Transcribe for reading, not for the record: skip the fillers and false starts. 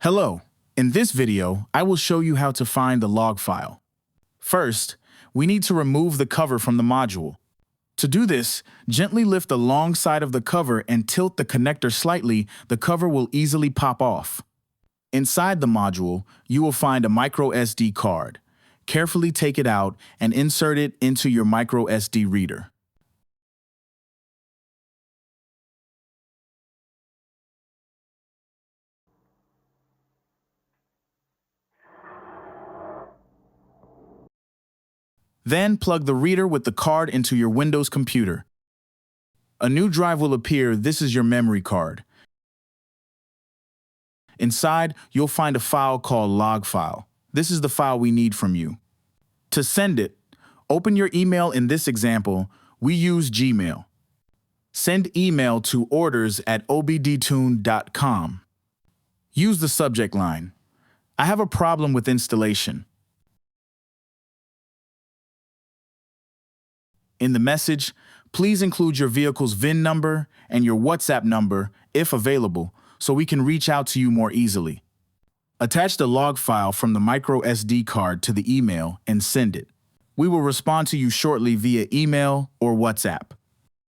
Hello. In this video, I will show you how to find the log file. First, we need to remove the cover from the module. To do this, gently lift the long side of the cover and tilt the connector slightly. The cover will easily pop off. Inside the module, you will find a microSD card. Carefully take it out and insert it into your microSD reader. Then plug the reader with the card into your Windows computer. A new drive will appear. This is your memory card. Inside, you'll find a file called LOGFILE. This is the file we need from you. To send it, open your email. In this example, we use Gmail. Send email to orders@obdtune.com. Use the subject line. I have a problem with installation. In the message, please include your vehicle's VIN number and your WhatsApp number, if available, so we can reach out to you more easily. Attach the log file from the microSD card to the email and send it. We will respond to you shortly via email or WhatsApp.